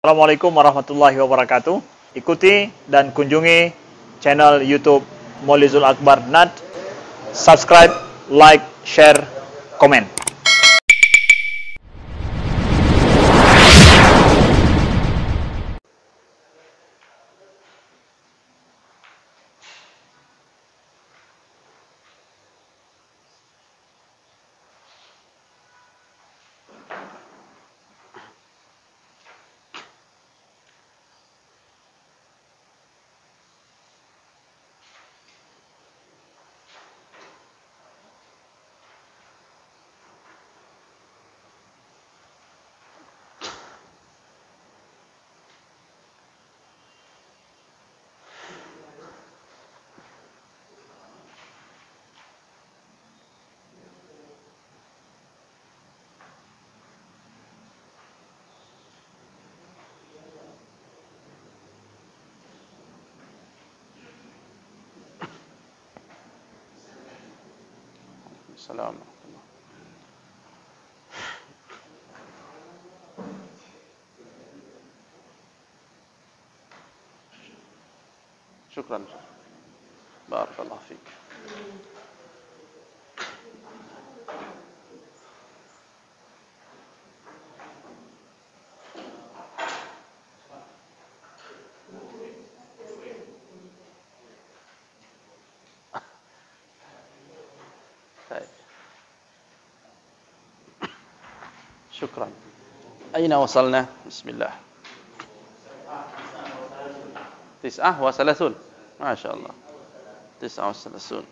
Assalamualaikum warahmatullahi wabarakatuh. Ikuti dan kunjungi channel YouTube Maulizul Akbar NAD. Subscribe, like, share, komen. Assalamualaikum. Syukran. Barakallahu fiik. شكرا. أين وصلنا؟ بسم الله. 39 ما شاء الله. 39.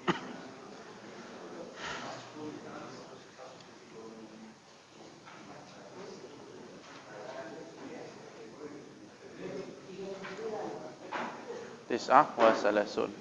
تسعة وثلاثون.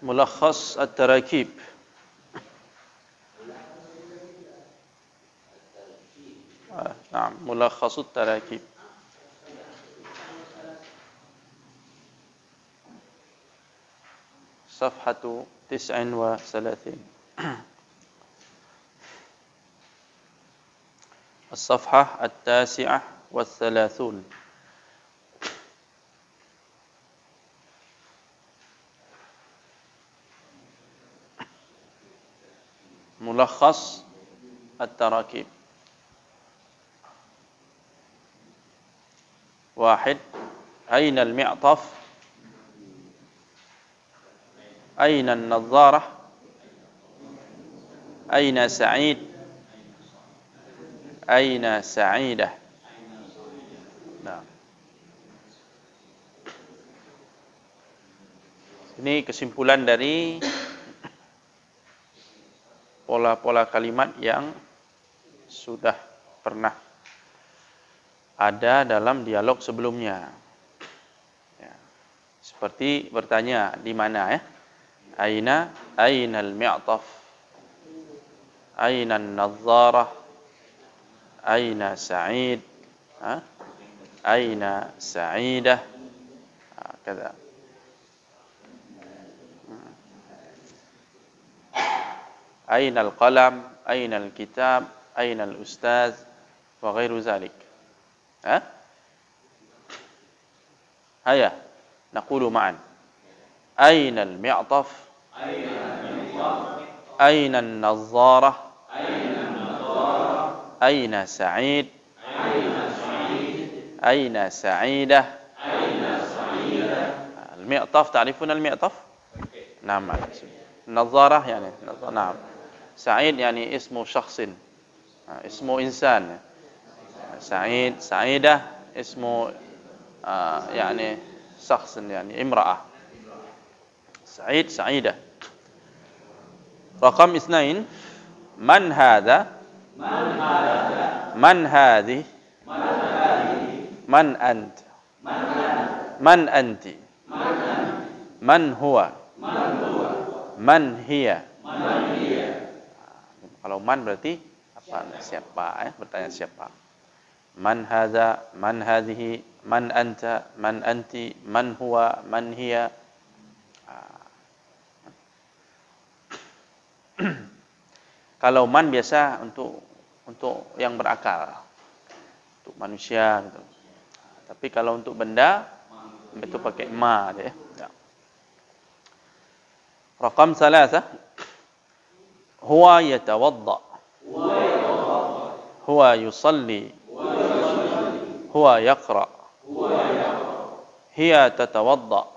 ملخص التراكيب. نعم، ملخص التراكيب. صفحة 39. الصفحة 39. ملخص التراكيب. 1. أين المعطف؟ أين النظارة؟ أين سعيد؟ أين سعيدة؟ Nah. Ini kesimpulan dari pola-pola kalimat yang sudah pernah ada dalam dialog sebelumnya. Ya. Seperti bertanya, di mana ya? Aina al-mi'taf? Aina an-nadharah? Aina Sa'id? Aina Sa'idah? Kata. أين القلم؟ أين الكتاب؟ أين الأستاذ؟ وغير ذلك. هيا نقول معا: أين المعطف؟ أين النظارة؟ أين سعيد؟ أين سعيدة؟ المعطف، تعرفون المعطف؟ نعم. النظارة يعني نعم. سعيد يعني اسم شخص، اسم إنسان. سعيد، سعيدة اسم يعني شخص، يعني امرأة. Sa'id, sa'idah. Raqam 2, man hadha, man hadhi, man ant, man anti, man huwa, man hiya. Kalau man berarti apa? Siapa, bertanya siapa. Man hadha, man hadhihi, man anta, man anti, man huwa, man hiya. Kalau man biasa untuk yang berakal, untuk manusia gitu. Tapi kalau untuk benda itu pakai ma dia. Ya. Raqam 3, huwa yatawadda, huwa yusalli, huwa yaqra, hiya tatawadda,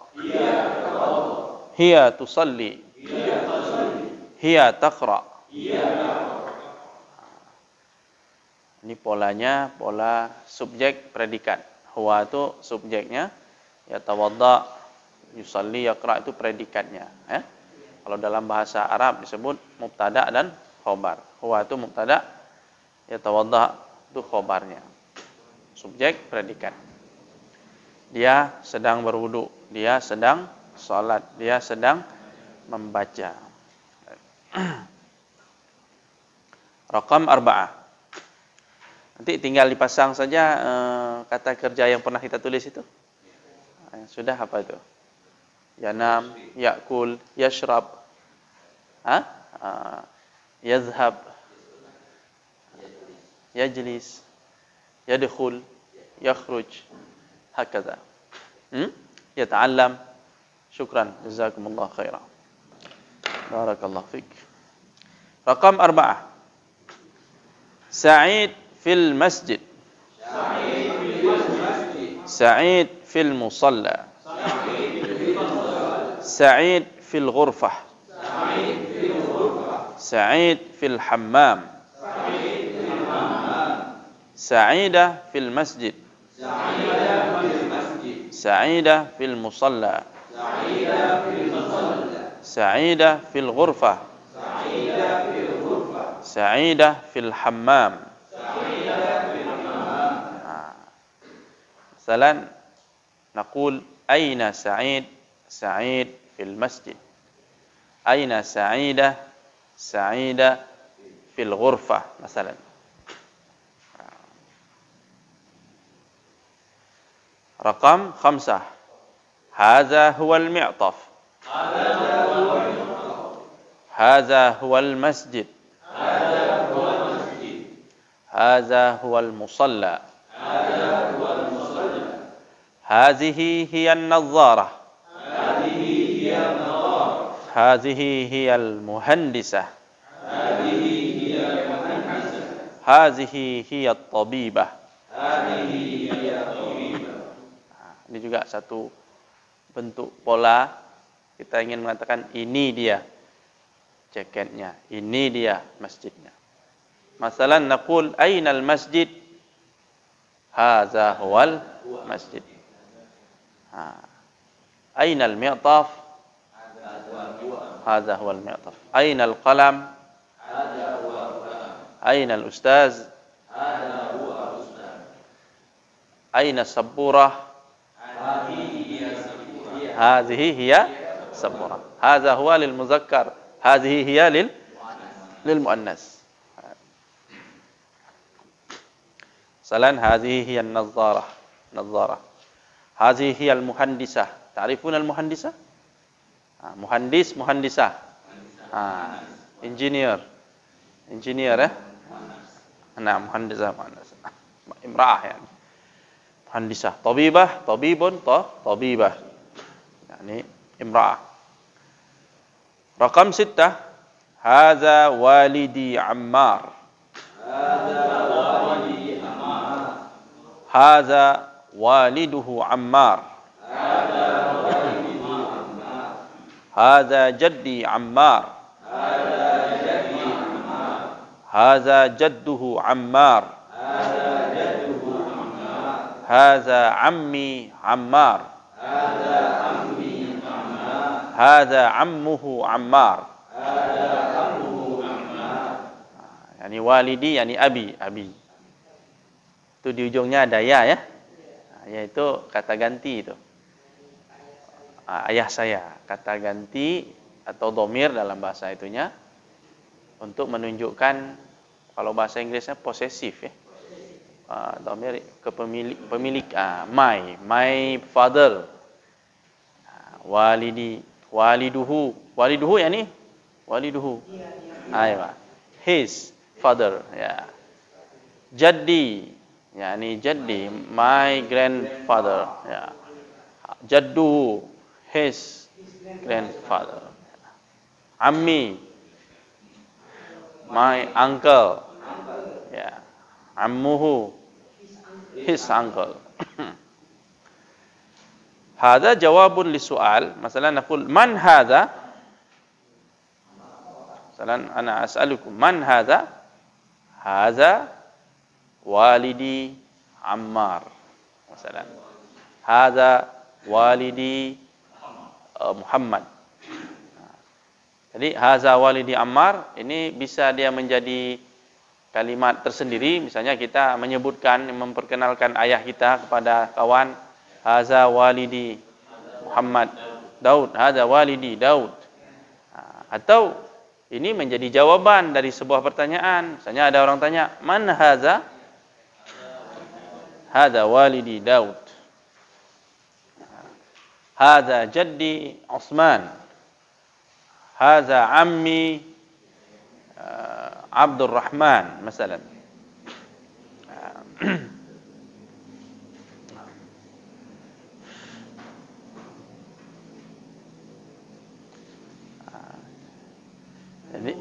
hiya tusalli, hiya taqra. Ini polanya pola subjek predikat. Huwa itu subjeknya, yatawadda, yusalli, yaqra itu predikatnya. Kalau dalam bahasa Arab disebut mubtada dan khobar. Huwa itu mubtada, yatawadda itu khobarnya. Subjek predikat. Dia sedang berwudu, dia sedang salat, dia sedang membaca. Raqam 4. Nanti tinggal dipasang saja kata kerja yang pernah kita tulis itu. Sudah apa itu? Yanam, yakul, yashrab, yadhhab, yajlis, yadkhul, yakhruj, hakaza. Yata'allam. Syukran, jazakumullah khairan. Barakallahu fik. Raqam 4. Sa'id fil masjid. Sa'id fil musalla. Sa'id fil ghurfah. Sa'id fil hammam. Sa'idah fil masjid. Sa'idah fil musalla. Sa'idah fil ghurfah. Sa'idah fil hammam. Masalan, naqul aina Sa'id? Sa'id fil masjid. Aina Sa'idah? Sa'idah fil ghurfah. Masalan. Raqam 5. Hadza huwal mi'taf. Hadza huwal masjid. Hadza huwal musalla. Hadhihi hiya an-nadharah. Hadhihi hiya al-muhandisah. Hadhihi hiya at-tabibah. Ini juga satu bentuk pola. Kita ingin mengatakan ini dia jaketnya, ini dia masjidnya. Masalan naqul aina al-masjid? Hadza huwal masjid. Aina al-mi'taf? Hadza huwal mi'taf. Aina al-qalam? Aina al-ustaz? Aina as-sabburah? Hadhihi hiya sabburah. Hadza huwa lil muzakkar, hadhihi hiya lil muannas. Salan hadhihi hiya an-nadharah, nadharah. Hadhihi hiya al-muhandisah. Ta'rifun al-muhandisah? Muhandis, muhandisah. Engineer. Engineer Nah, muhandisah, muhandisah. Imra'ah yani. Muhandisah. Tabibah, tabibun, tabibah. Yani imra'ah. Raqam 6. Hadza walidi Ammar. Hadza waliduhu Ammar. Hadza jaddi Ammar. Hadza jadduhu Ammar. Hadza ammi Ammar. Hadza ammuhu Ammar. Yani walidi, yani abi. Itu di ujungnya ada ya. Yaitu kata ganti itu. Ayah saya, kata ganti atau dhamir dalam bahasa itunya untuk menunjukkan, kalau bahasa Inggrisnya posesif ya. Dhamir ke pemilik, my father. Waliduhu yani waliduhu. Aywa. His father ya. Jaddi yani jaddi, my grandfather ya. Jadduhu, his grandfather. Ammi, my uncle ya. Ammuhu, his uncle. Hadza jawabun lisu'al. Masalan naqul man hadza? Masalan ana as'alukum man hadza? Hadza walidi Ammar. Masalan hadza walidi Muhammad. Jadi hadza walidi Ammar ini bisa dia menjadi kalimat tersendiri. Misalnya kita menyebutkan, memperkenalkan ayah kita kepada kawan, hadza walidi Muhammad Daud, hadza walidi Daud. Atau ini menjadi jawaban dari sebuah pertanyaan. Misalnya ada orang tanya, man hadza? Hadza walidi Daud. Hadza jaddi Utsman. Hadza ammi Abdul Rahman, masalan. Jadi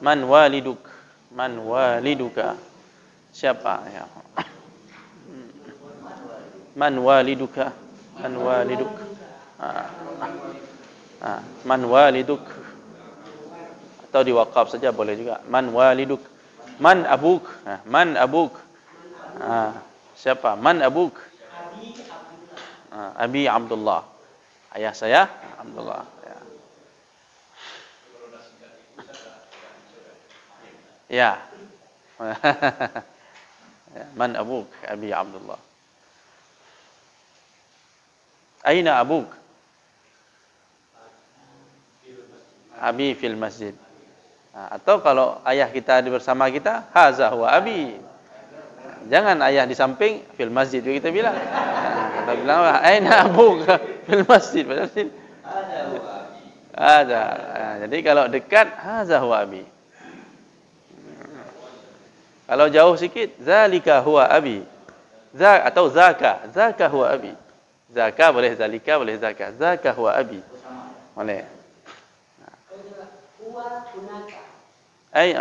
man waliduk, man waliduka, siapa ya? Man waliduka, man waliduk. Man waliduk, atau diwaqaf saja boleh juga. Man waliduk, man abuk, man abuk. Siapa? Man abuk? Abi Abdullah, ayah saya Abdullah ya. Man abuk? Abi Abdullah. Aina abuk? Abi fil masjid. Atau kalau ayah kita bersama kita, haza huwa abi. Jangan ayah di samping, fil masjid kita bilang. Kita bilang, aina abuk fil masjid. Padahal ada. Jadi kalau dekat, haza huwa abi. Kalau jauh sikit, zalika huwa abi. Atau zaka huwa abi. Zaka boleh, zalika boleh, zaka huwa abi. Boleh.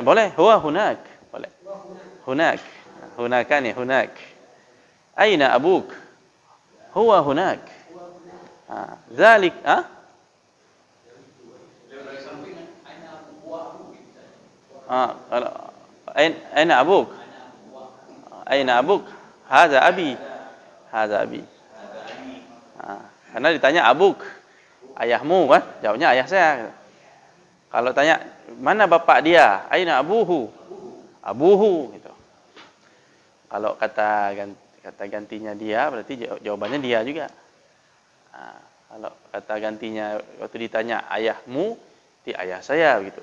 Boleh, huwa hunak. Boleh. Hunak. Hunakani hunak. Aina abuk? Huwa hunak. Zalik, aina abuk? Aina abuk? Hadza abi. Hadza abi. Karena ditanya abuk, ayahmu kan? Jawabnya ayah saya. Kalau tanya mana bapak dia? Aina abuhu? Abuhu gitu. Kalau kata gantinya dia, berarti jawabannya dia juga. Kalau kata gantinya waktu ditanya ayahmu, di ayah saya gitu.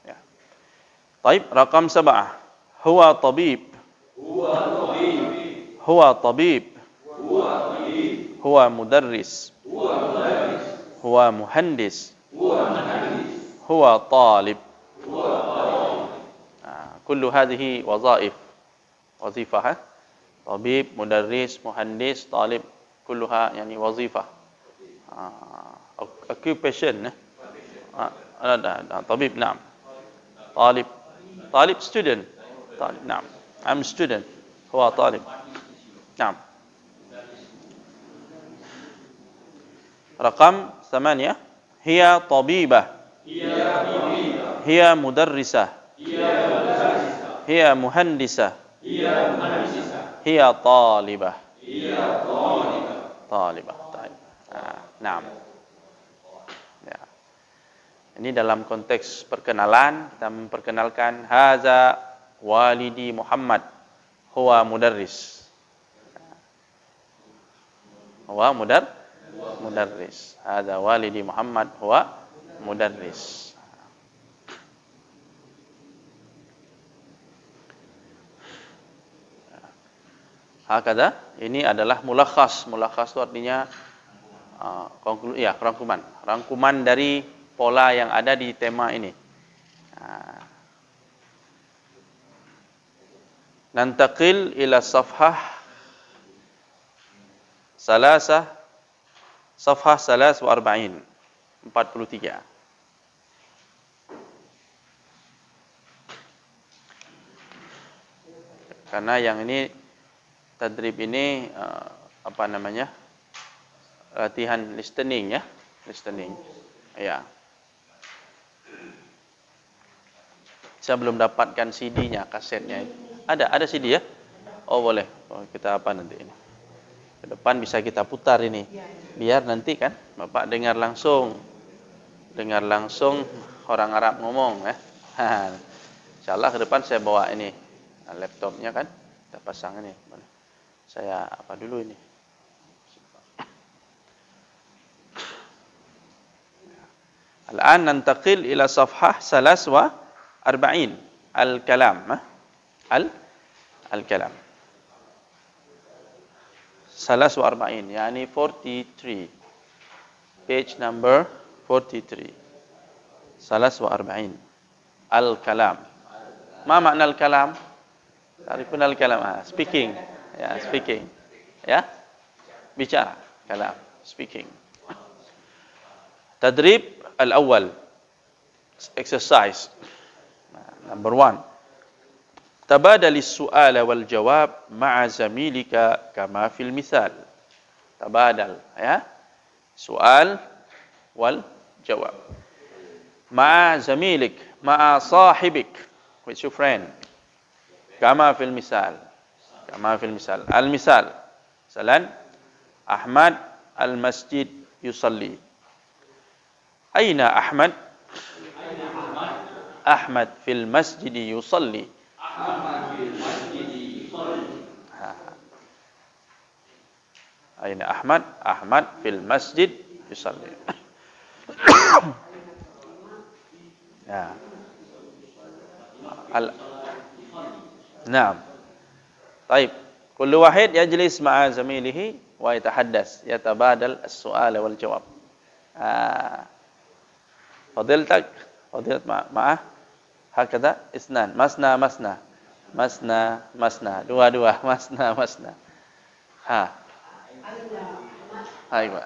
Ya. Taib, rakam 7. Huwa tabib. Huwa tabib. Huwa mudarris. Huwa muhandis. Huwa talib. Kullu hadhihi wazaif. Wazifah. Tabib, mudarris, muhandis, talib. Kulluha yani wazifah. Occupation. Tabib, naam. Talib. Talib, student. Talib, naam. I'm student. Huwa talib. Naam. Rakam 8. Hiya tabibah. Hiya mudarrisah. Hiya muhandisah. Hiya talibah. Talibah. Naam. Ya. Ini dalam konteks perkenalan, kita memperkenalkan haza walidi Muhammad huwa mudarris. Huwa mudarris. Haza walidi Muhammad huwa mudarris. Hakada, ini adalah mulakhas. Mulakhas itu artinya rangkuman dari pola yang ada di tema ini. Nantaqil ila safhah 43. Karena yang ini tadrib ini latihan listening ya, listening. Ya. Saya belum dapatkan CD-nya, kasetnya. Ada CD ya? Oh boleh. Oh, kita apa nanti ini? Ke depan bisa kita putar ini. Biar nanti kan Bapak dengar langsung orang Arab ngomong ya. Insyaallah ke depan saya bawa ini laptopnya kan, kita pasang ini. Saya apa dulu ini? Al-an nantaqil ila safhah 43 al-kalam. Al-kalam 43 yani 43, page number 43. 43 al-kalam. Ma makna al-kalam? Ta'rifun al-kalam? Speaking. Ya, speaking. Ya. Bicara, kalam, speaking. Tadrib al-awwal. Exercise. Number 1. Tabadali as-su'ala wal jawab ma'a zamilika kama fil misal. Tabadal, ya. Soal wal jawab. Ma'a zamilik, ma'a sahibik, with your friend. Kama fil misal. Kama fil misal. Al-misal. Misalan, Ahmad al-masjid yusalli. Aina Ahmad? Ahmad fil masjid yusalli. Aina Ahmad? Ahmad fil masjid yusalli. Ya. Naam. Baik. Kullu wahid yajlis ma'a zamilihi wa yatahaddas, yatabadal as-su'al wal jawab. Fadilatak, ma'ah hakada isnan, masna, dua, masna. Ayo.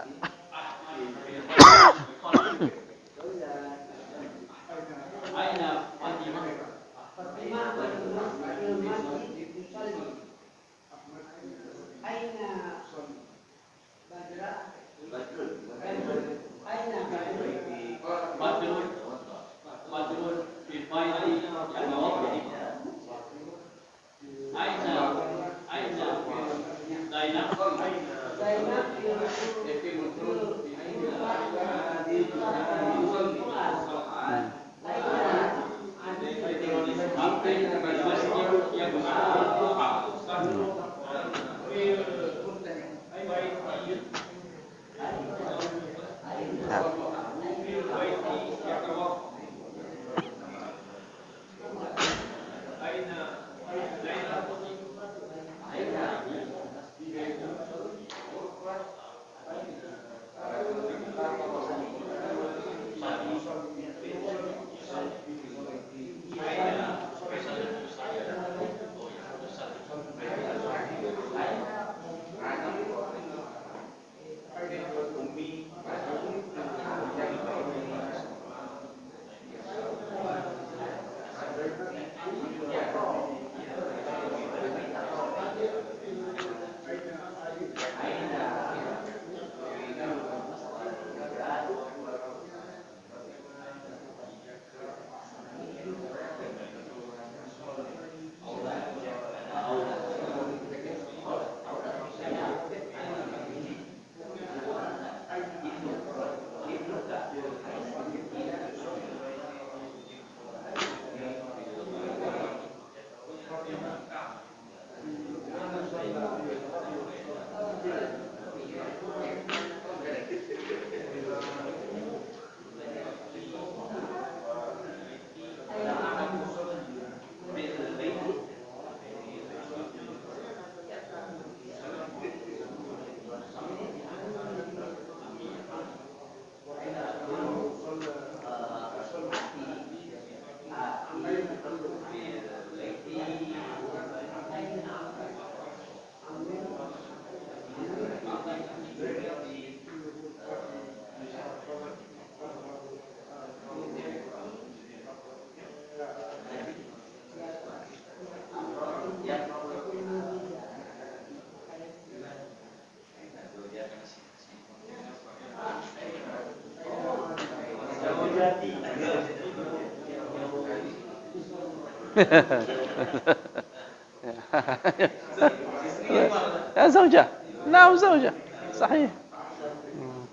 يا زوجة. نعم زوجة. صحيح.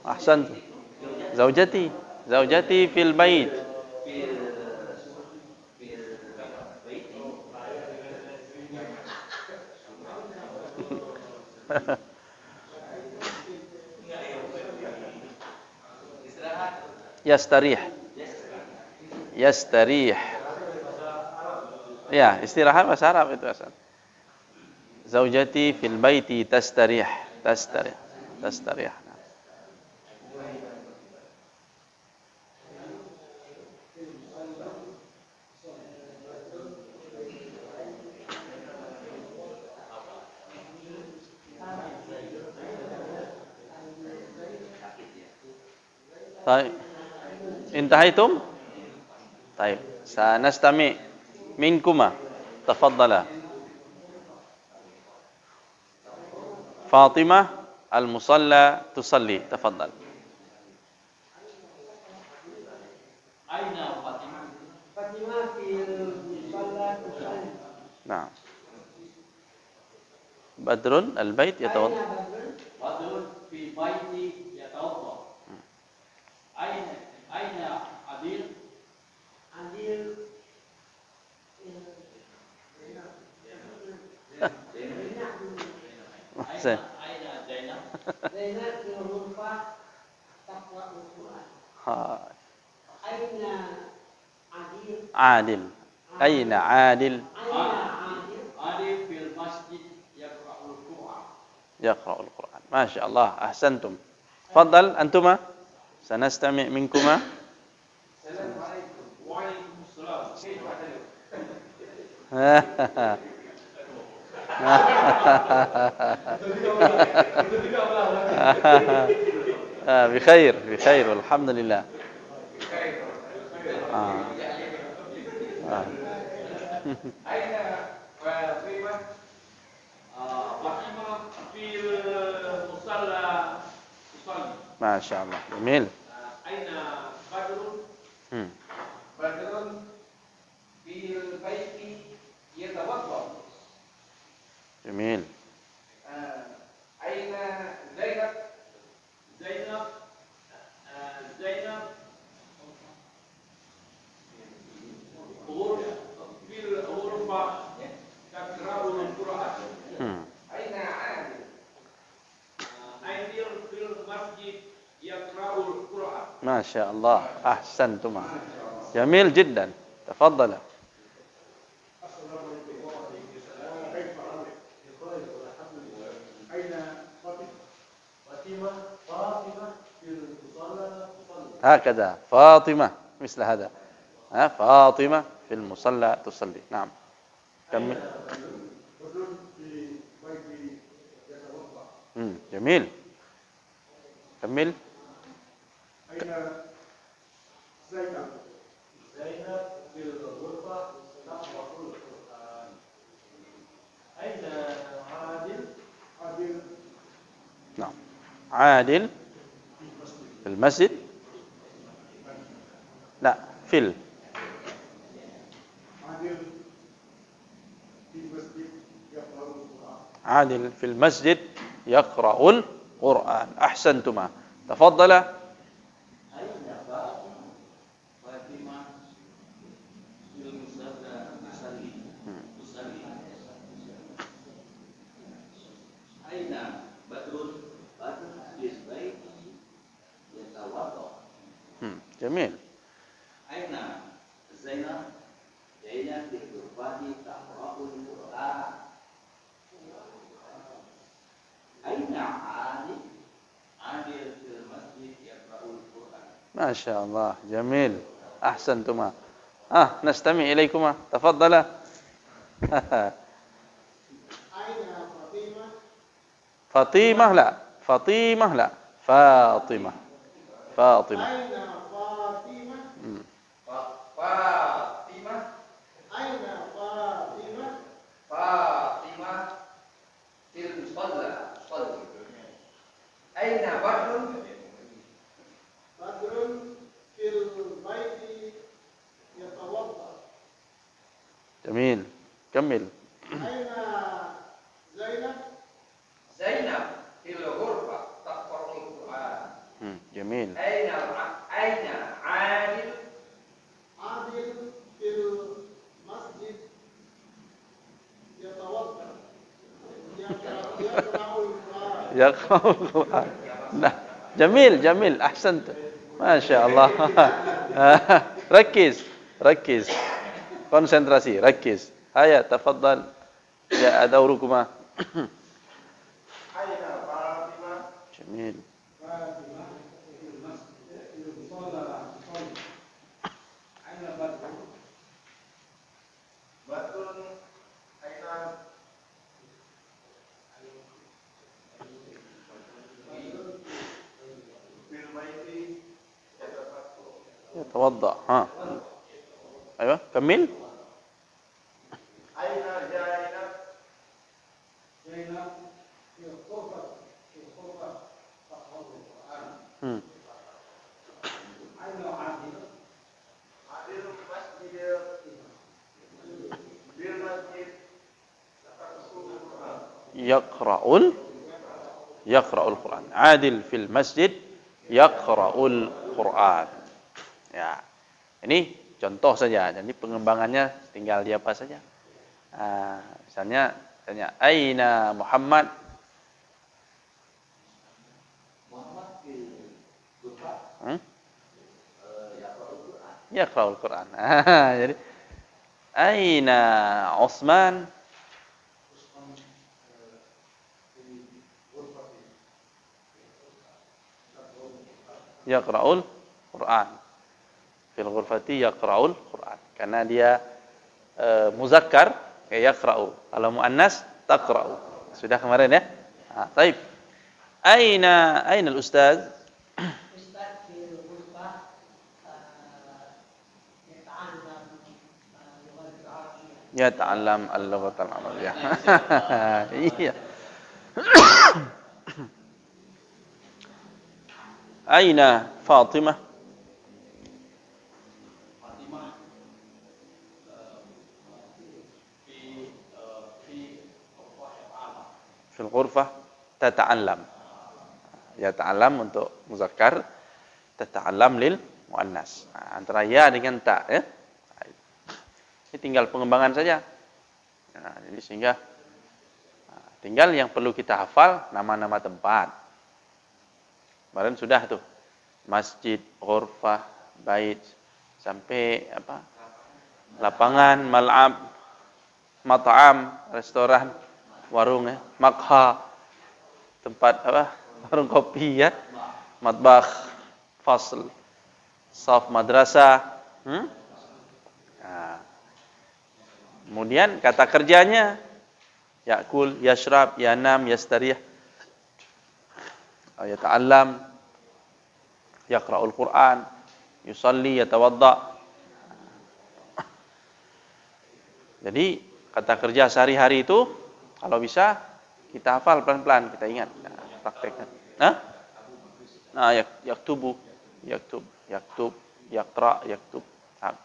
أحسنت. زوجتي في البيت. Yastarih. Ya, istirahat bahasa Arab itu asal. Zaujati fil baiti tastarih. طيب انتهيتم؟ طيب سنستمع منكما. تفضلا. فاطمة المصلى تصلي. تفضل. أين فاطمة؟ فاطمة في المصلى تصلي. نعم. بدر البيت يتوضأ. بدر في بيتي يتوضأ. أين عديل؟ عديل زين. أين زينب؟ زينب في الغرفة تقرأ القرآن. أين عادل؟ أين عادل؟ عادل في المسجد يقرأ القرآن. ما شاء الله أحسنتم. تفضل أنتما. سنستمع منكما. السلام عليكم. وعليكم السلام. كيف حالك؟ بخير والحمد لله. أين فاطمة؟ فاطمة في المصلى تصلي. ما شاء الله جميل. أين بدر؟ بدر في البيت يتوضأ. جميل. أين زينب؟ زينب في الغرفة تقرأ القرآن. أين عادل؟ عادل في المسجد يقرأ القرآن. ما شاء الله أحسنتما. جميل جدا. تفضل. هكذا فاطمة مثل هذا. فاطمة في المصلى تصلي. نعم كمل. جميل كمل. أين زينب؟ زينب في الغرفة تقرأ القرآن. أين عادل؟ عادل. نعم عادل في المسجد. لا عادل في المسجد يقرأ القرآن. عادل في المسجد يقرأ القرآن. أحسنتما. تفضل. أين بدر؟ بدر في البيت يتوضأ. جميل. أين زينب؟ زينب في الغرفة تقرأ القرآن. أين عادل؟ عادل في المسجد يقرأ القرآن. ما شاء الله جميل. أحسنتما. نستمع إليكما. تفضل. فاطمة لا. فاطمة لا. فاطمة. فاطمة. أين فاطمة؟ فاطمة. أين فاطمة؟ فاطمة في المصلى تصلي. أين بدر؟ بدر في البيت يتوضأ. جميل كمل. أين زينب؟ زينب في الغرفة تقرأ القرآن. جميل. أين عادل؟ عادل في المسجد يتوضأ يقرأ القرآن. Nah, jamil, jamil, ahsant. Masya Allah. Rakiz, rakiz. Konsentrasi, rakiz. Haya, tafaddal. Ya, dawrukuma. أين فاطمة؟ Jamil. فاطمة في المسجد في المصلى أين بدر؟ بدر أين في البيت يتوضأ. ها. أيوة، كمل. أين زينب؟ زينب في الغرفة تقرأ القرآن. أين عادل؟ عادل في المسجد يقرأ القرآن. عادل في المسجid yaqra'ul Quran. Ya. Ini contoh saja. Jadi pengembangannya tinggal di apa saja. Misalnya tanya aina Muhammad? Yaqra'ul Quran. Jadi aina Utsman? Yaqra'ul Quran. Fil ghurfati yaqra'ul Quran. Karena dia muzakkar, yaqra'u. Kalau muannas taqra'u. Sudah kemarin ya? Baik. Aina al-ustaz? Ustaz di ghurfah Yata'allam al-lughat al-arabiyyah. Iya. Aina Fatimah? Fil ghurfah tata'allam. Yata'allam untuk muzakkar, tata'allam lil muannas. Antara ya dengan ta ya. Ini tinggal pengembangan saja. Jadi sehingga tinggal yang perlu kita hafal nama-nama tempat. Kemarin sudah tuh. Masjid, ghurfah, bait, sampai apa? Lapangan, mal'ab, mat'am, restoran, warung ya, maqha, tempat apa? Warung kopi ya. Matbakh, fasl, saf madrasah. Kemudian kata kerjanya yakul, yashrab, yanam, yastarih, yata'allam, yaqra'ul Quran, yusalli, yatawadda. Jadi kata kerja sehari-hari itu kalau bisa kita hafal pelan-pelan, kita ingat, praktekkan. Yaktubu, yaktub, yaqra, yaktub,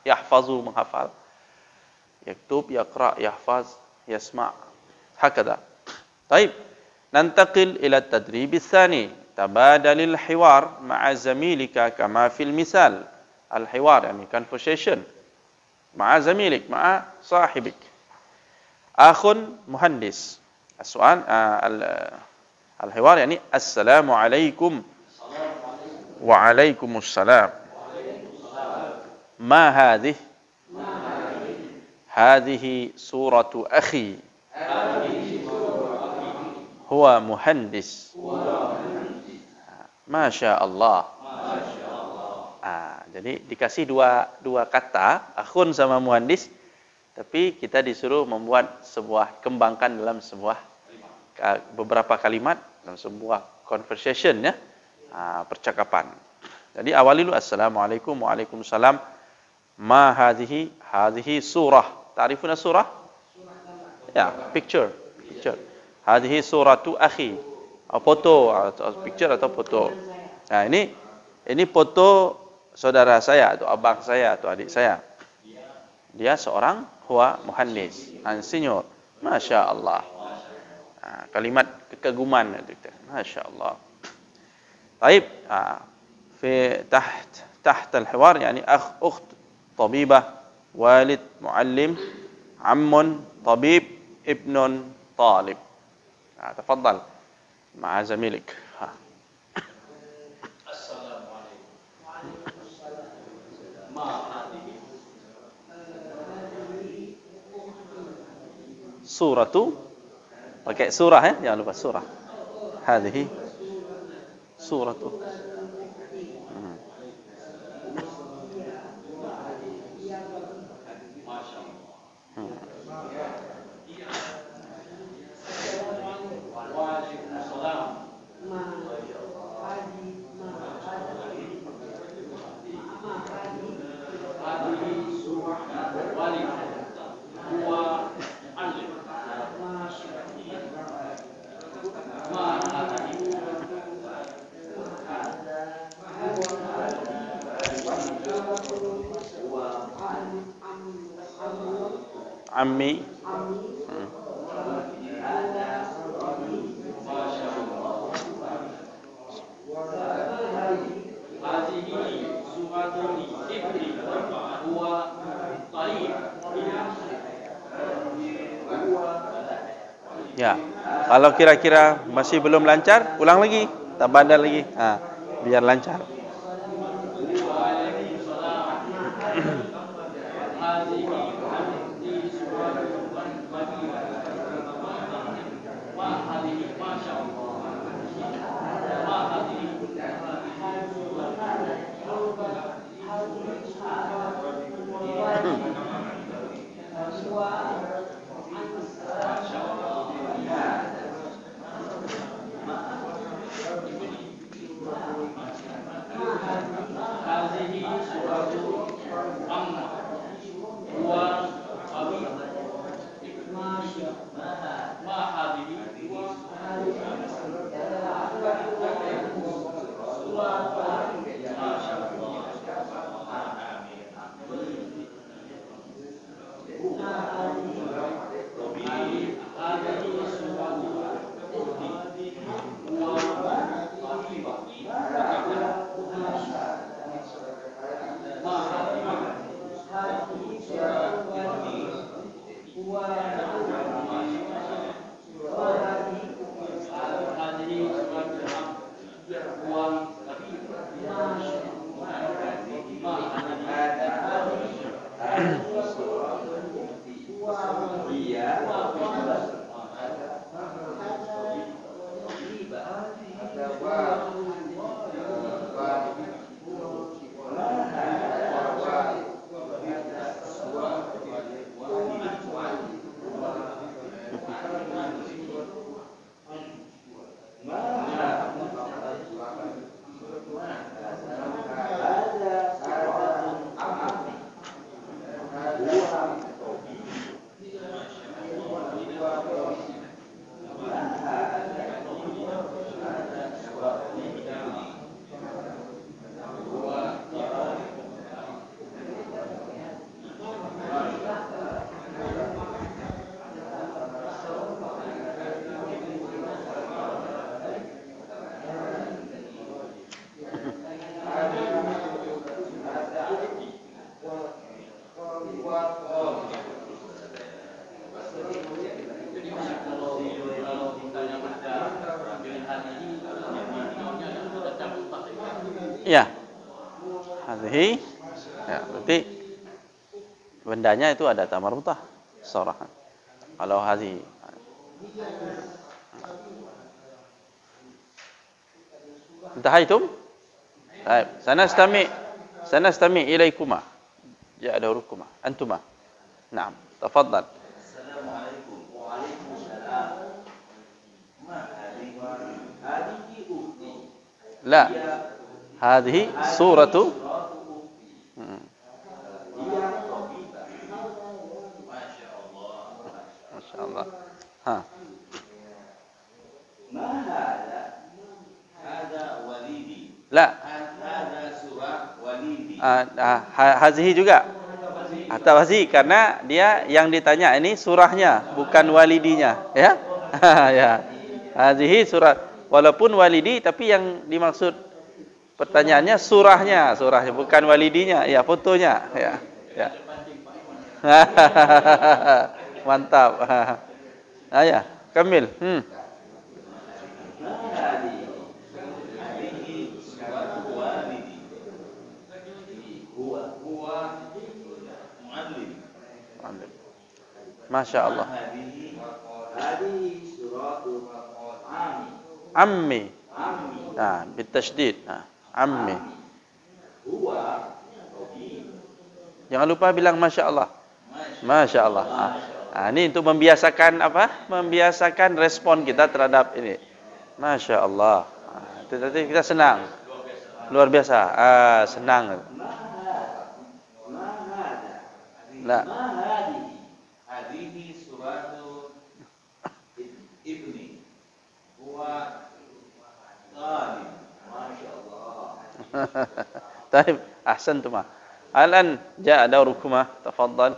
yahfazu, menghafal. Yaktub, yaqra, yahfaz, yasma'. Hakada. Baik. Nantaqil ila at-tadrib ats-tsani. Tabadalil hiwar ma'a zamilika kama fil misal. Al-hiwar yani conversation. Ma'a zamilik, ma'a sahibik. Akhun muhandis. As-su'al al-hiwar yani assalamu alaikum. Wa alaikumussalam. Ma hadhihi? هذه صورة أخي هو مهندس ما شاء الله. Jadi dikasih dua kata, akhun sama muhandis, tapi kita disuruh membuat kembangkan dalam beberapa kalimat dalam sebuah conversation ya, percakapan. Jadi awali dulu assalamualaikum, waalaikumsalam. Ma hadhihi surah. Ta'rifuna surah? Ya, picture. Hadhihi suratu akhi. Foto atau picture atau foto. Nah, ini foto saudara saya atau abang saya atau adik saya. Dia seorang huwa muhandis, insinyur. Masya Allah. Kalimat kekaguman itu. Masya Allah. Baik. في تحت الحوار يعني أخ أخت طبيبة والد معلم عم طبيب ابن طالب. تفضل مع زميلك. السلام عليكم. وعليكم السلام. ما هذه؟ سورة pakai surah ya, jangan lupa surah. Hadhihi suratu. Ammi. Ya, kalau kira-kira masih belum lancar, ulang lagi, tabadal lagi, biar lancar. Ya, hadhihi. Ya, berarti bendanya itu ada tamarutah sorohan. Kalau hadhi, intahaitum? Baik, sanastami ilaikuma. Ya daurukuma, antuma. Naam, tafaddal. Assalamualaikum. Waalaikumsalam. Ma hadhihi ukhti. La. Hadhihi suratu. Masya Allah. Ma hada? Hada walidi. La. Hada surah walidi. Hadhihi juga. At-Tabazi karena dia yang ditanya ini surahnya, bukan walidinya, ya. Ya. Hadhihi surah. Walaupun walidi tapi yang dimaksud pertanyaannya surahnya bukan walidinya, ya fotonya, ya. Ya. Mantap. Ya, Kamil. Masya Allah. Ammi. Nah, bitasydid. Ammi. Jangan lupa bilang Masya Allah. Masya Allah. Ini untuk membiasakan apa? Membiasakan respon kita terhadap ini. Masya Allah. Nanti kita senang. Luar biasa. Senang. Nah. Hadihi suratu ibni huwa talib. Masya Allah. طيب أحسنتم. الآن جاء دوركما تفضل.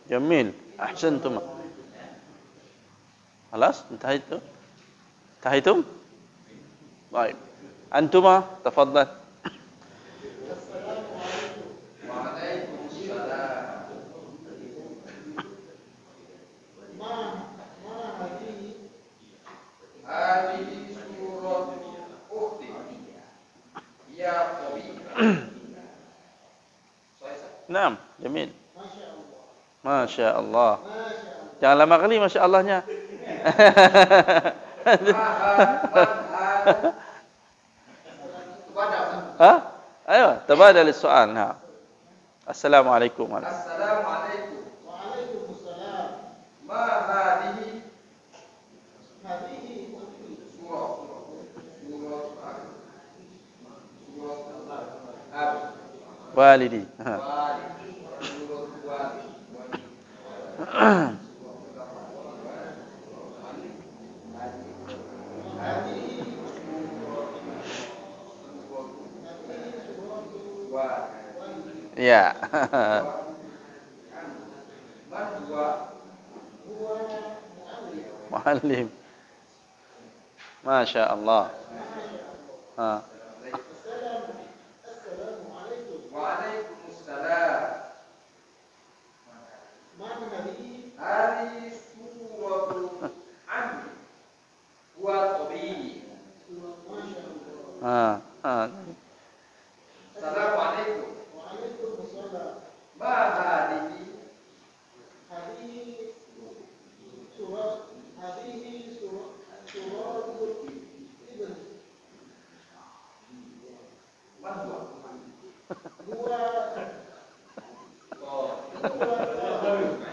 جميل أحسنتم. خلاص انتهيتم. طيب أنتما تفضل. Naam, jamil. Masya Allah. Jangan lama kali Masya Allahnya. Ayo, tabadal soal. Assalamualaikum. Assalamualaikum. Waalaikumsalam. Ma hadihi? Hadihi surah. Walidi. Ya. Muallim. Masya Allah. Waalaikumsalam. Mana hadihi suratu ammi wa tabi'i. Assalamualaikum. Waalaikumsalam. Ma hadihi? Hadihi surah ibn.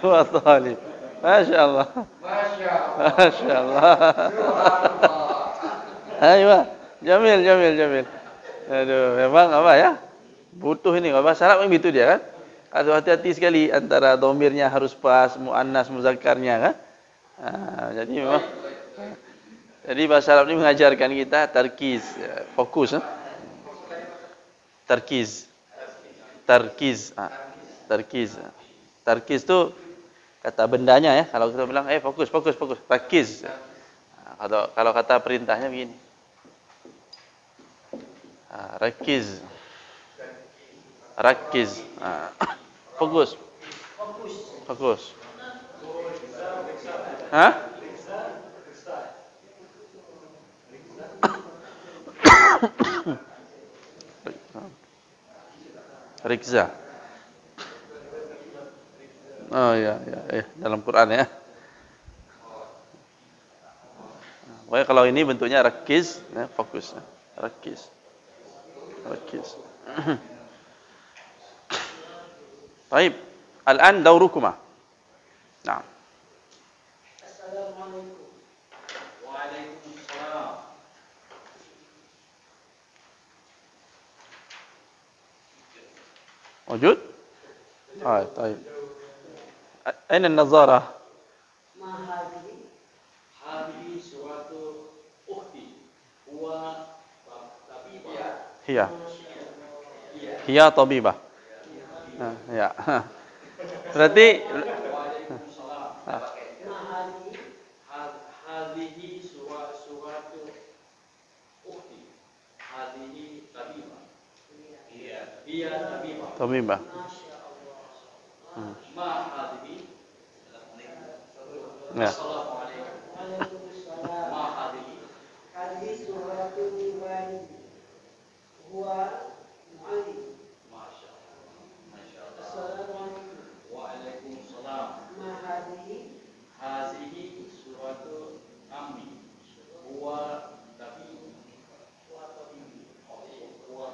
Huwa talib. Masya Allah. Masya Allah. Ayo, jamil. Aduh, memang apa ya? Butuh ini. Bahasa Arab begitu dia kan? Aduh, hati-hati sekali antara domirnya harus pas, muannas, muzakkarnya kan? Jadi memang. Jadi bahasa Arab ini mengajarkan kita tarkiz, fokus. Tarkiz. Tarkiz itu kata bendanya ya. Kalau kita bilang, fokus. Tarkiz. Kalau kata perintahnya begini. Rakiz. Fokus. Rikza. Oh ya, dalam Quran ya. Pokoknya kalau ini bentuknya rakiz, ya, fokus. Ya. Rakiz. Baik. Al-an daurukuma. Nah. Assalamualaikum. Waalaikumsalam. Wujud? Baik. Aina an-nazara? Ma hadhihi? Hadhihi suatu ukhti. Huwa tabibah. Hiya tabibah. Ya. Berarti Waalaikumsalam. Ma hadhihi? Hadhihi suatu ukhti. Hadhihi tabibah. Iya tabibah. tabibah. Masya Allah. Ma hadhihi. Ya. Assalamualaikum. Waalaikumsalam. Ma hadhihi. Hadhihi suratu Ibrahim. Huwa mu'allim. Masya Allah. Assalamualaikum. Waalaikumsalam. Ma hadhihi? Hazihi suratu ammi. Huwa tabib. Huwa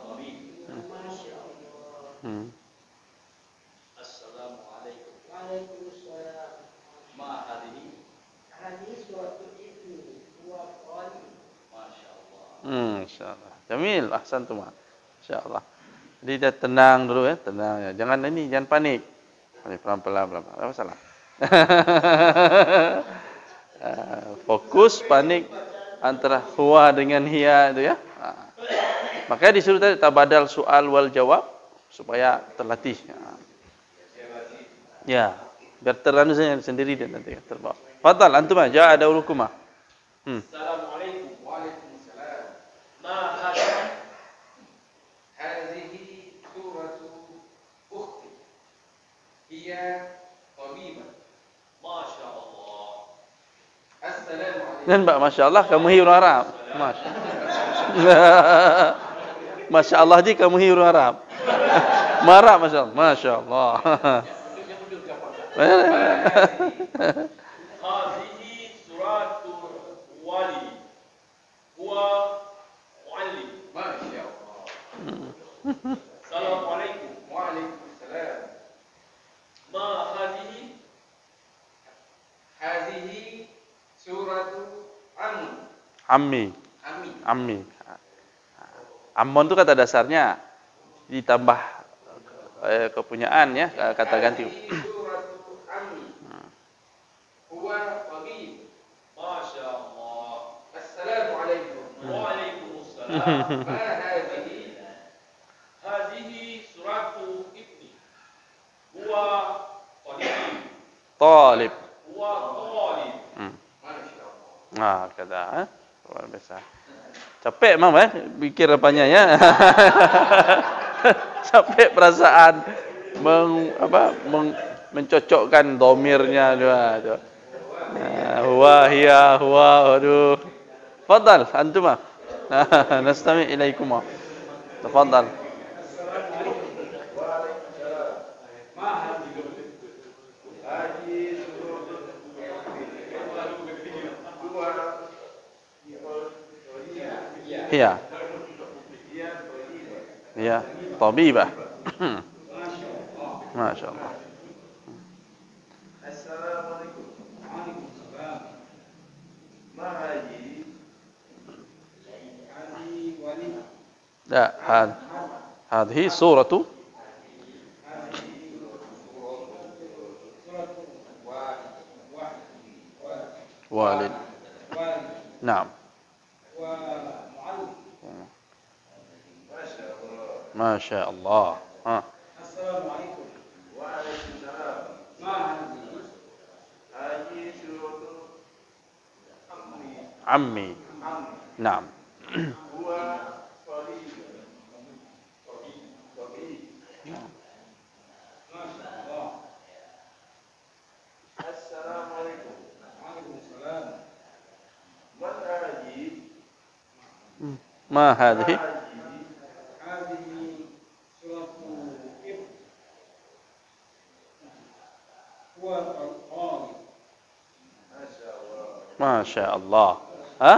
tabib. Masya Allah. Assalamualaikum. Waalaikumsalam. Ma hadhihi. Hadhihi suratu ibni. Huwa qali. Masya Allah. Insyaallah. Jamil, ahsantum. Insyaallah. Jadi dia tenang dulu ya, tenang ya. Jangan panik. Pelan-pelan. Apa masalah? Fokus panik antara huwa dengan hiya itu ya. Makanya disuruh tadi tabadal soal wal jawab supaya terlatih. Ya, biar teranu saja sendiri dan nanti terbawa. Fadal antum aja ada urukuma. Assalamualaikum. Waalaikumsalam. Ma hadhihi. Hadhihi suratu ukhti. Hiya tabibah. Masya Allah. Assalamualaikum. Dan Mbak, Masya Allah kamu hiru Arab. Masya. Masya Allah ji kamu hiru Arab. Marah Masya Allah. Masya Allah. Hadhihi suratu wali. Huwa muallim. Masya Allah. Assalamualaikum. Waalaikumsalam. Ma hadhihi. Hadhihi suratu Ammi. ammi. Ammi. Ammon itu kata dasarnya ditambah kepunyaan ya, kata ganti. Hadhihi suratu ammi. Huwa tabib. Masya Allah. Assalamualaikum. Waalaikumsalam. Ma hadhihi. Hadhihi suratu ibni. Huwa tabib. Talib. Huwa talib. Masya Allah. Kata luar biasa. Capek Mam pikir apanya ya. Capek perasaan mencocokkan domirnya tu. Huwa hiya huwa aduh. Fadal antum. Nastami ilaikum. Tafadhal. Hiya. Ya, tabibah. Masya Allah. Assalamualaikum. Waalaikumsalam. Ma hadhihi. Hadhihi wali. لا هذه سورة والد. نعم. ما شاء الله. Assalamualaikum. Waalaikumsalam. Ma hadhihi. Hadhihi suratu ammi. عمي. نعم. Huwa tabib. Masya Allah. Assalamualaikum. Waalaikumsalam. Ma hadhihi. ما هذه؟ Hadhihi suratu Masya Allah. Ha?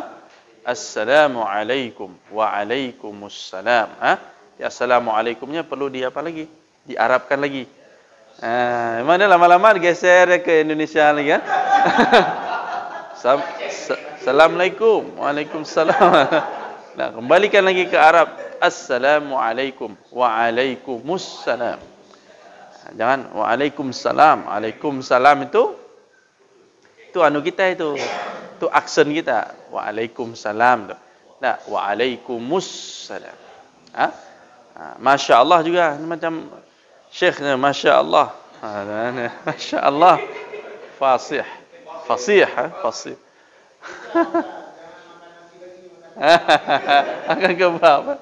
Assalamualaikum. Waalaikumsalam. Ha? Ya, assalamualaikumnya perlu di apa lagi? Diarabkan lagi. Mana lama-lama geser ke Indonesia lagi kan? Assalamualaikum. Waalaikumsalam. Nah, kembalikan lagi ke Arab. Assalamualaikum. Waalaikumsalam. Jangan waalaikumsalam. Waalaikumsalam itu anu kita itu aksen kita. Waalaikumsalam tu. Nah, waalaikumsalam. Ha? Masya Allah juga macam Syekh, Masya Allah. Masya Allah. Fasih. Fasih. Akan kebab.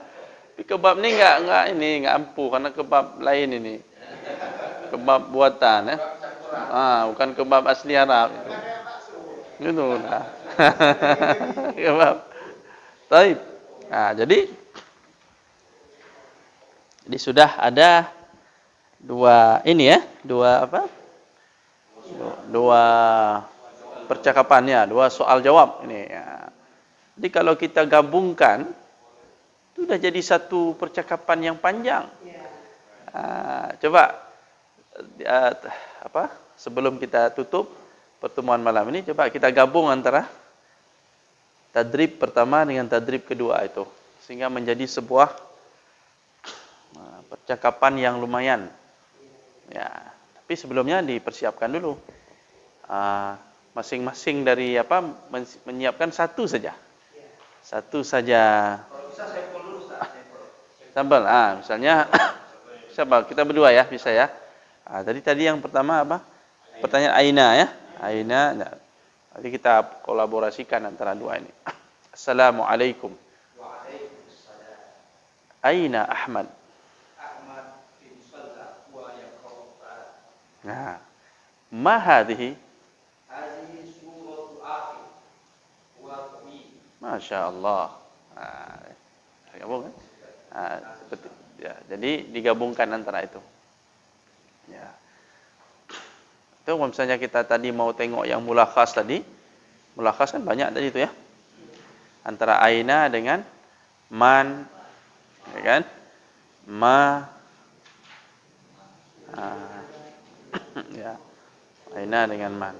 Tapi kebab ni enggak ampuh karena kebab lain ini. Kebab buatan bukan kebab asli Arab itu. Gitu dah. Kebab. Baik. Jadi sudah ada dua percakapannya, dua soal jawab ini ya. Jadi kalau kita gabungkan itu sudah jadi satu percakapan yang panjang. Coba sebelum kita tutup pertemuan malam ini, coba kita gabung antara tadrib pertama dengan tadrib kedua itu sehingga menjadi sebuah percakapan yang lumayan. Ya, tapi sebelumnya dipersiapkan dulu. Masing-masing dari menyiapkan satu saja. Satu saja. Sampel. Misalnya siapa? Kita berdua ya, bisa ya. Tadi yang pertama apa? Pertanyaan Aina ya. Aina. Nah, nanti kita kolaborasikan antara dua ini. Assalamualaikum. Waalaikumsalam. Aina Ahmad. Ahmad bin Salah wa yaqra'u. Nah. Ma hadhihi? Hadhihi suratu akhir wa tabi. Masya Allah. Gabung kan? Seperti, ya, jadi digabungkan antara itu. Ya. Itu misalnya kita tadi mau tengok yang mulakhas tadi. Mulakhas kan banyak tadi itu ya. Antara aina dengan man, ya kan? Ma. Ya. Aina dengan man.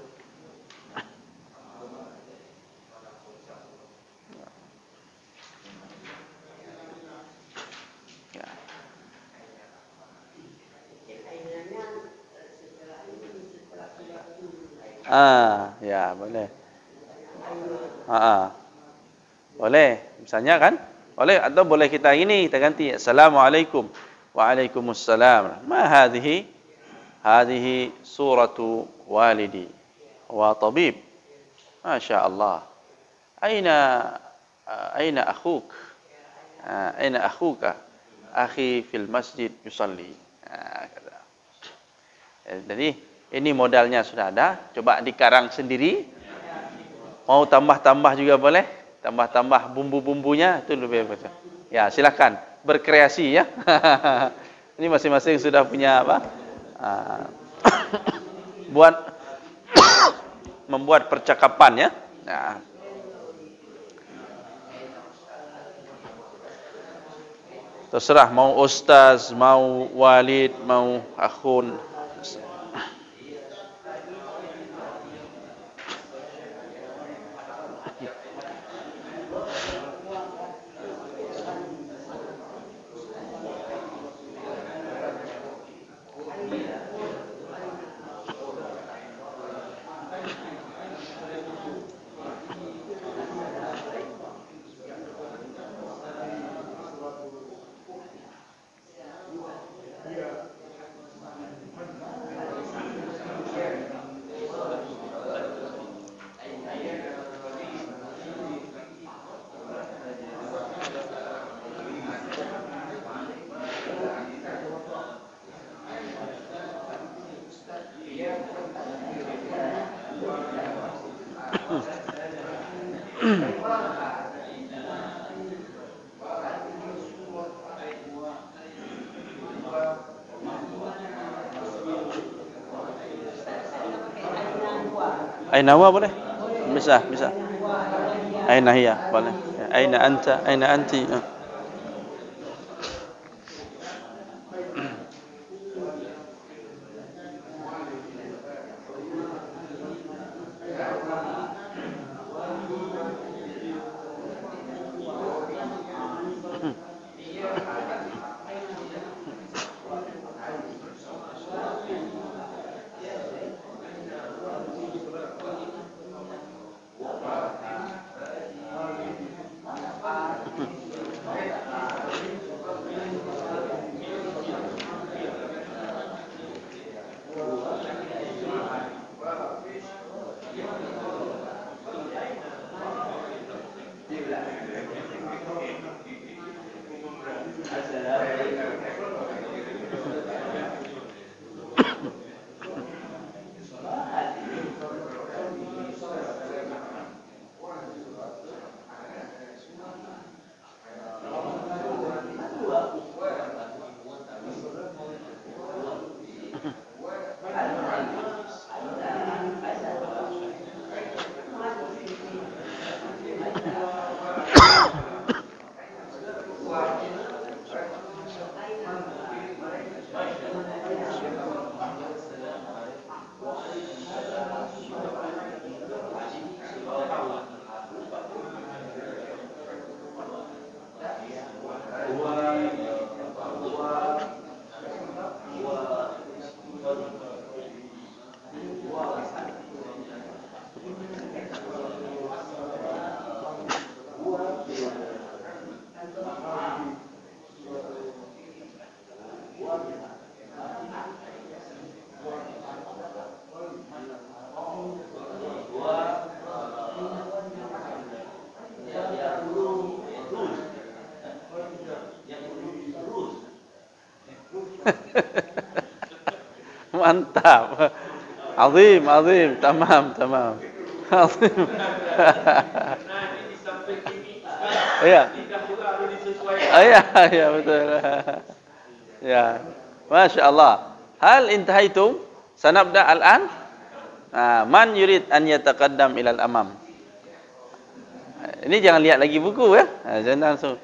Ya boleh. Boleh. Misalnya kan? Boleh atau boleh kita ganti. Assalamualaikum. Waalaikumsalam. Ma hadhihi? Hadhihi suratu walidi wa tabib. Masya Allah. Aina akhuk? Aina akhuka? Akhi fil masjid yusalli. Jadi ini modalnya sudah ada. Coba dikarang sendiri. Mau tambah-tambah juga boleh. Tambah-tambah bumbu-bumbunya itu lebih bagus. Ya, silakan berkreasi ya. Ini masing-masing sudah punya apa? Membuat percakapan ya. Nah. Terserah mau ustaz, mau walid, mau akhun. Ainawa boleh? Bisa, bisa. Aina hiya, boleh. Aina anta, aina anti. Mantap. Azim, azim. Tamam, tamam. Azim. Iya. Iya, iya betul. Ya. Masya Allah. Hal intahaitum? Sanabda al-an? Man yurid an yataqaddam ila al-amam. Ini jangan lihat lagi buku ya. Jangan langsung.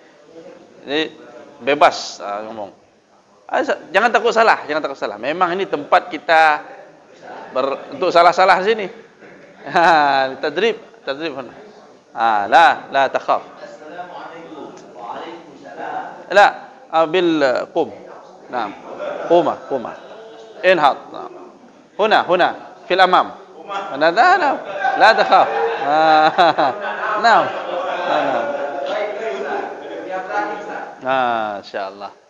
Ini bebas ngomong. Jangan takut salah, jangan takut salah. Memang ini tempat kita untuk salah-salah sini. Tadrib. La takhaf. Assalamualaikum. Waalaikumsalam. La bil qum. Naam. Quma. Inhad. Huna fil amam. La takhaf. Naam. Masyaallah.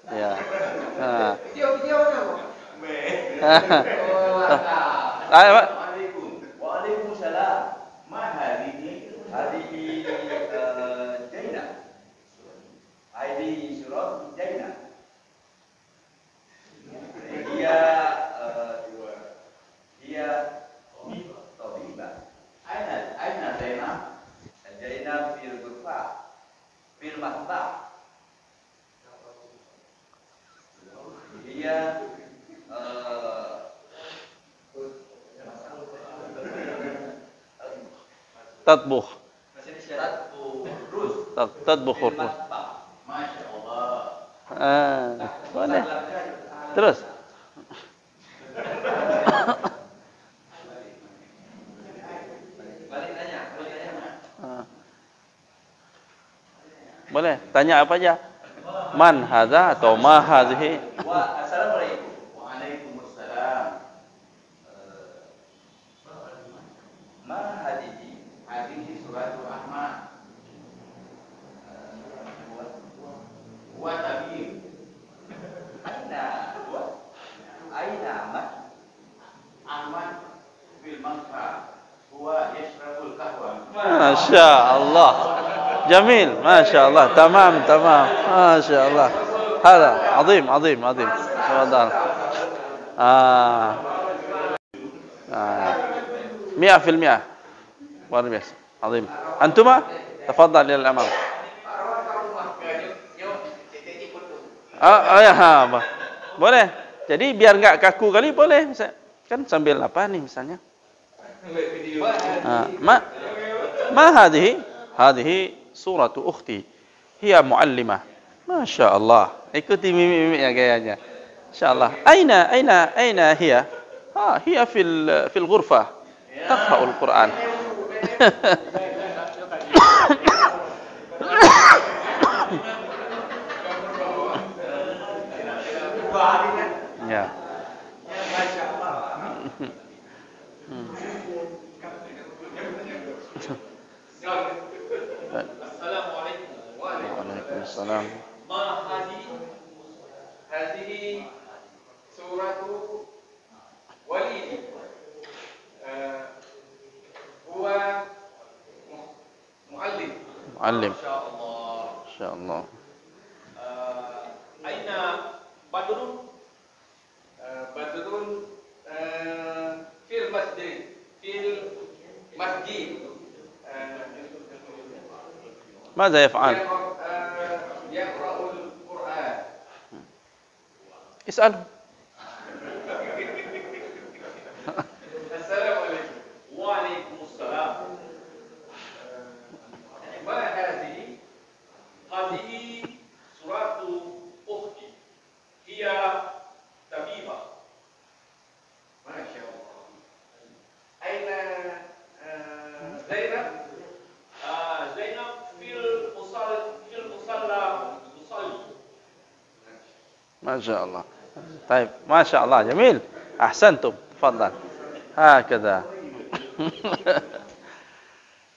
Ya. Waalaikumsalam. Ma hadhihi Jainah. Hadhihi surat Jainah. Dia tabibah. Aina Zainab? Zainab fil ghurfah. Fil mahbah. Dia Tatbukh. Tatbukh rus. Masya Allah. Boleh. Terus. Balik tanya. Boleh. Tanya apa aja. Man hadza atau ma hadhihi? Assalamualaikum. Waalaikumsalam. Ma hadhihi? Hadhihi suratul Rahman. Wa tabim. Aina Ahmad fil maqha. Huwa yashrabul qahwa. Masya Allah. Jamil. Masya Allah. Tamam. Masya Allah. Hada. Azim. Tafadhal. 100%. Luar biasa. Azim. Antuma? Tafadhal ila al-amam. Boleh. Jadi biar enggak kaku kali boleh. Kan sambil apa nih misalnya? ما هذه؟ هذه صورة أختي هي معلمة. ما شاء الله. Ikuti mimik-mimiknya gayanya. Insyaallah. أين هي؟ هي في الغرفة تقرأ القرآن. Ya. Assalamualaikum. Waalaikumsalam. Ma hadhihi suratu walidi. Huwa muallim. Muallim. Insyaallah. Insyaallah. Aina Badrun? Badrun fil masjid. ماذا يفعل؟ يقرأ القرآن. اسأله. السلام عليكم. وعليكم السلام. ما هذه؟ هذه سورة أختي. هي طبيبة. ما شاء الله. أين زينب؟ زينب في المصلى تصلي. ما شاء الله. طيب ما شاء الله جميل. أحسنتم. تفضل. هكذا.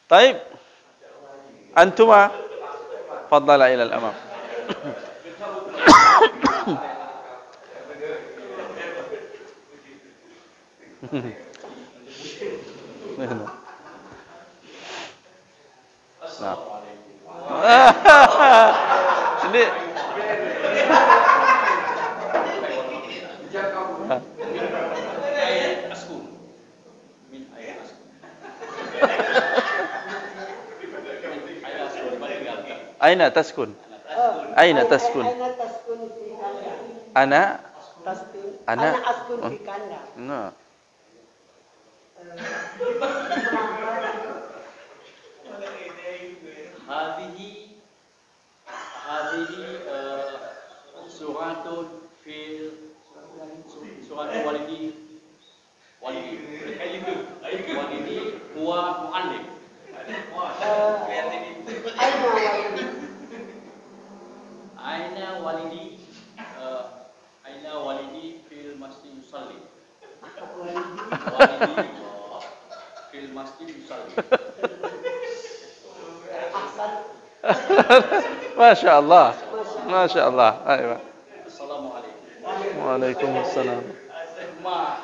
طيب أنتما تفضل إلى الأمام. Ini أين تسكن؟ أين تسكن؟ أنا أسكن في كندا. نعم. هذه سورة في سورة والدي هو معلم. أين والدي؟ أين والدي في المسجد يصلي. والدي في المسجد يصلي. ما شاء الله. ما شاء الله. أيوة. السلام عليكم. وعليكم السلام. ما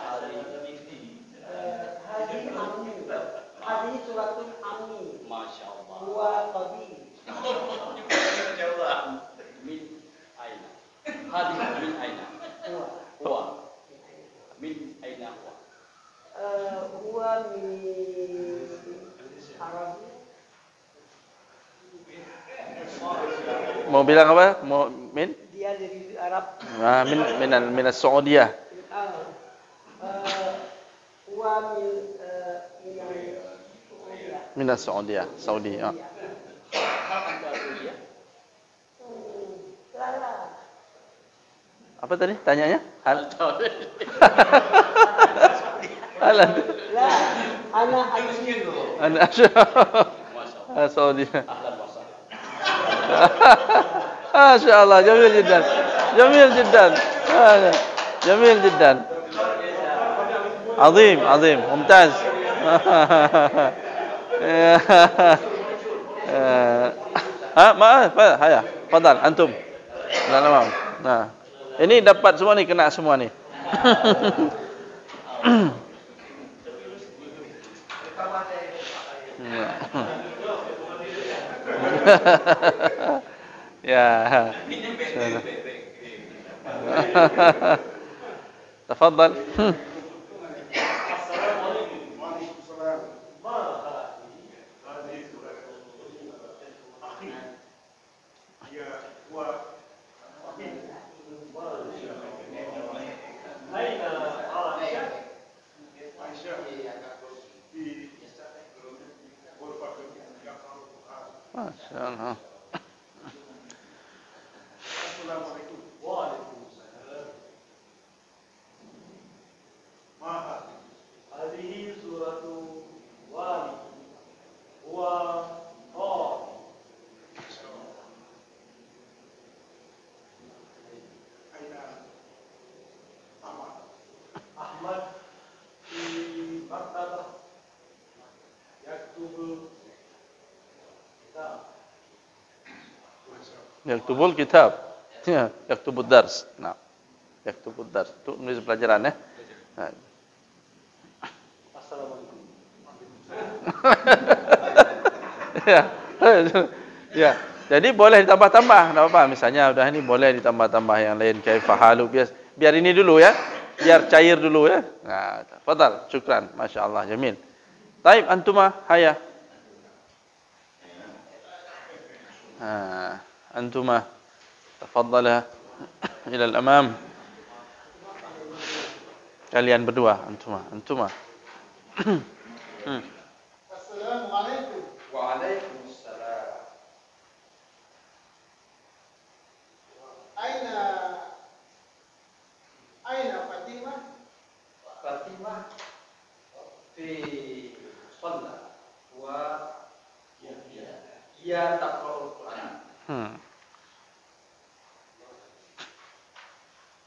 هذه سورة أمي. ما شاء الله. هو طبيب. من أين؟ هذه من أين؟ هو من أين هو؟ هو من عربي. Mau bilang apa? Mau min? Dia dari Arab. Min Saudiyah. Huwa Min Saudiyah. Saudi. Apa tadi? Tanyanya? Hal. Halan. La, ana Asyir. Ana Asyir. Saudi. ما شاء الله جميل جدا. جميل جدا. جميل جدا. عظيم عظيم ممتاز. Haya, fadal antum. Nah, ini dapat semua nih, kena semua nih. Ya. Tafadhal. Insyaallah. Assalamualaikum. Waalaikumsalam. Maha. Hadhihi suratu Wali. Huwa Aina Ahmad di maktabah yaktubu kitab. Yaktubul kitab. Ya, yaktubud dars. Nah. Yaktubud dars. Itu menulis pelajaran ya. Nah. Assalamualaikum. Ya. Ya. Jadi boleh ditambah-tambah, enggak apa-apa. Misalnya udah ini boleh ditambah-tambah yang lain kaifa halu biar ini dulu ya. Biar cair dulu ya. Nah, tafadhal. Syukran. Masyaallah, jamil. Taib antuma haya. أنتما تفضلا إلى الأمام. Kalian berdua, antuma. Assalamualaikum. Waalaikumsalam. Aina Fatimah? Fatimah fi shalla wa ia taqra'ul Quran.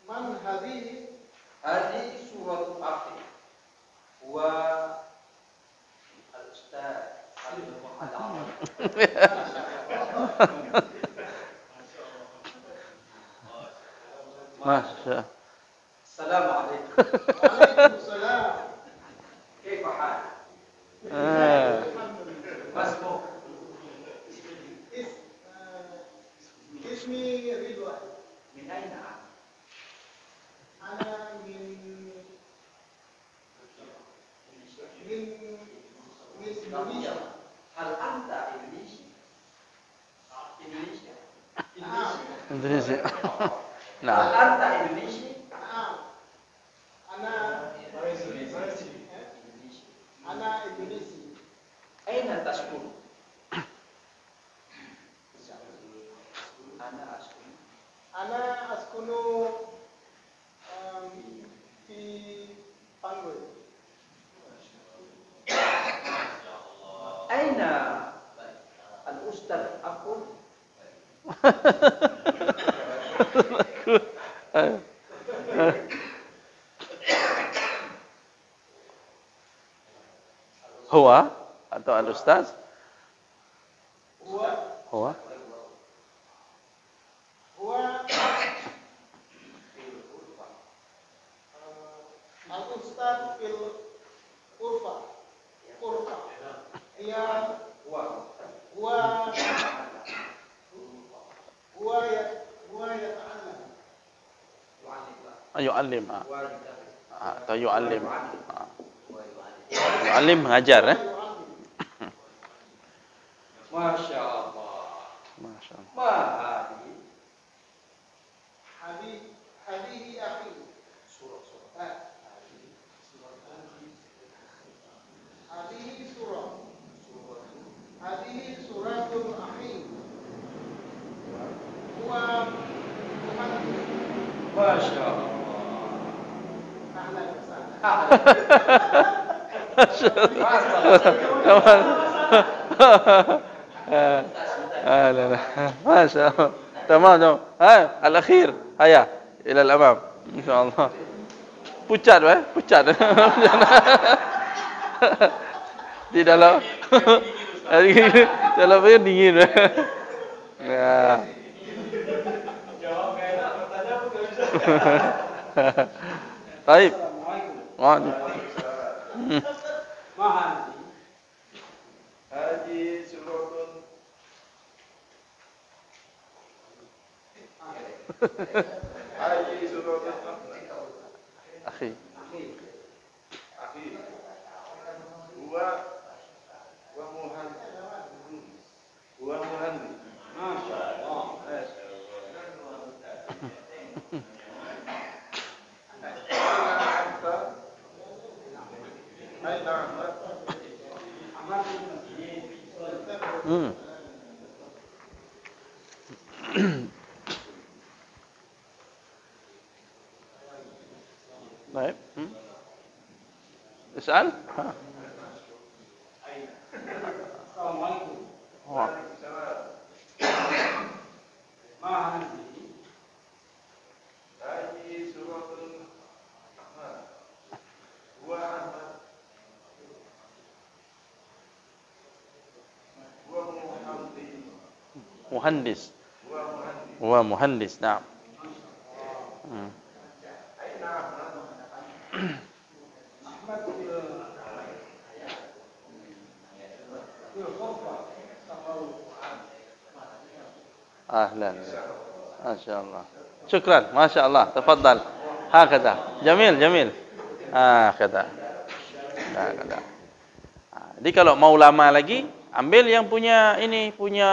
Man hadhihi? Hadhihi suratu akhi wa al-ustaz al-muhadam. Masya. Assalamualaikum. Waalaikumsalam. Kaifa hal? Masmu? Ismi Ridwan. Min aina? Ana min Indonesia. Hal anta Indonesia? Indonesia. Indonesia. Hal Nah. anta Indonesia? Ana Indonesia. Aina taskun? Ana askunu fi Panggul. Aina al-ustaz aku? Huwa atau al-ustaz? Huwa. Al-Ustaz fil Urfa. Dia Yu'allim. Atau yu'allim. Yu'allim mengajar ya. Masya Allah. Masya Allah. Ma hadihi akhi. Hadihi suratul akhi. Huwa Muhammad. Masya Allah. Ahlan wa sahlan. ما شاء الله تمام الأخير هيا إلى الأمام إن شاء الله pucat di dalam dalamnya dingin ya. Baik. Haji surutun Akhi. Huwa muhandi. Masya Allah. Baik. Soal? Assalamualaikum. Wah. Ma hadhihi? هذه سورة الرحمن هو Muhandis. Wa muhandis. Naam. أهلا ما شاء الله شكرا ما شاء الله تفضل هكذا جميل جميل هكذا هكذا. Jadi kalau mau lama lagi ambil yang punya ini punya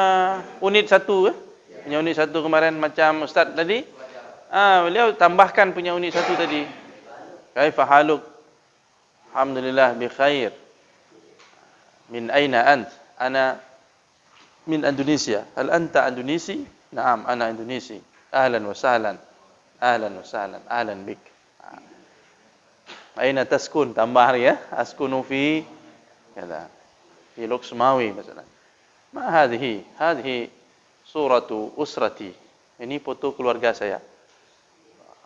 unit 1 punya unit 1 kemarin macam Ustaz tadi beliau tambahkan punya unit 1 tadi kaifa haluk alhamdulillah bi khair min aina ant ana min Indonesia hal anta Indonesi na'am ana Indonesi ahlan wa sahlan ahlan bik aina taskun tambah ya askunu fi kada fi Luxmawi misalnya ma hadhihi suratu usrati ini foto keluarga saya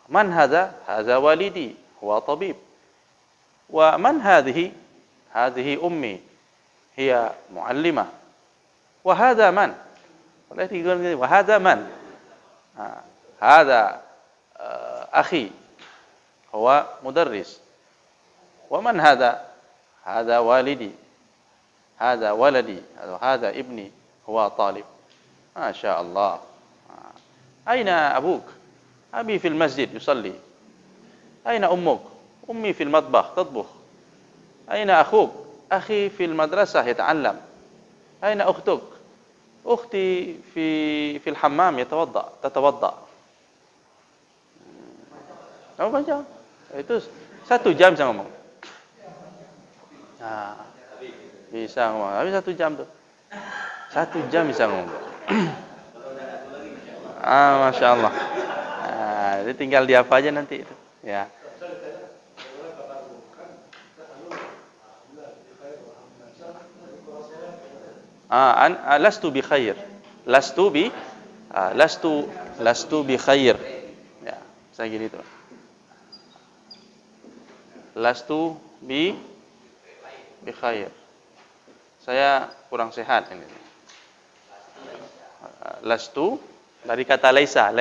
man hadha walidi huwa tabib wa man hadhihi ummi hiya muallimah wa hadha man wa hadha man hadha akhi huwa mudarris wa man hadha walidi hadha waladi hadha ibni huwa talib ma sha Allah aina abuk abi fil masjid yusalli aina ummuk ummi fil matbakh tatbukh aina akhuk akhi fil madrasah yata'allam aina ukhtuk ukhti fil hammam tatawadda apa baca itu 1 jam saya ngomong bisa ngomong habis 1 jam tuh 1 jam bisa ngomong Masya Allah jadi tinggal di apa aja nanti itu ya lastu bi khair lastu bi khair ya saya gini tuh lastu bi khair saya kurang sehat ini lastu dari kata laisata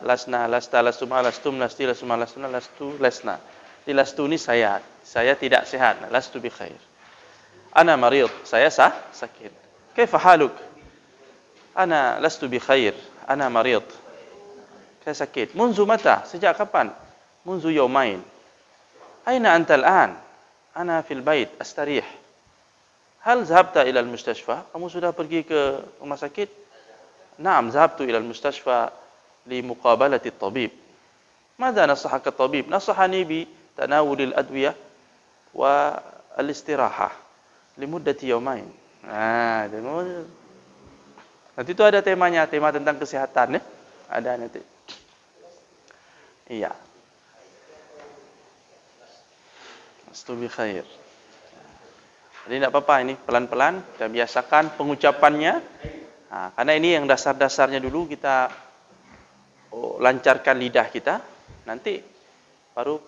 lasna lasta lastuma lastum lasti lasuma lastuna lastu lesna di lastu ini saya tidak sehat lastu bi khair ana marid saya sakit kaifa haluk ana lastu bi khair ana marid saya sakit munzu mata sejak kapan munzu yaumain aina anta al'an ana fil bait astarih hal zahabta ila al-mustashfa kamu sudah pergi ke rumah sakit na'am zahabtu ila al-mustashfa li muqabalati at-tabib madza nasahaka at-tabib nasahani bi tanawul al-adwiyah wa al-istirahah limuddati yaumain nanti itu ada tema tentang kesehatan ya ada nanti iya astu bi khair jadi tidak apa-apa ini pelan-pelan kita biasakan pengucapannya karena ini yang dasar-dasarnya dulu kita lancarkan lidah kita nanti baru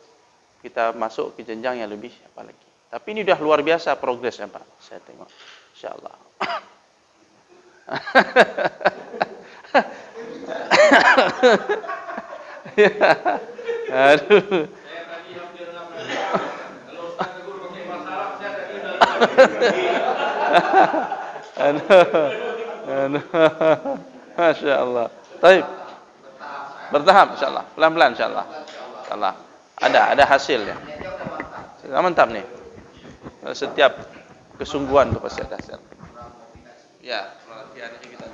kita masuk ke jenjang yang lebih apa lagi tapi ini sudah luar biasa progresnya Pak saya tengok insyaallah aduh Masya Allah. Baik. Bertahap insyaallah. Pelan-pelan insyaallah. Insyaallah. Ada hasilnya. Mantap nih. Setiap kesungguhan itu pasti ada hasil. Ya, latihan kita.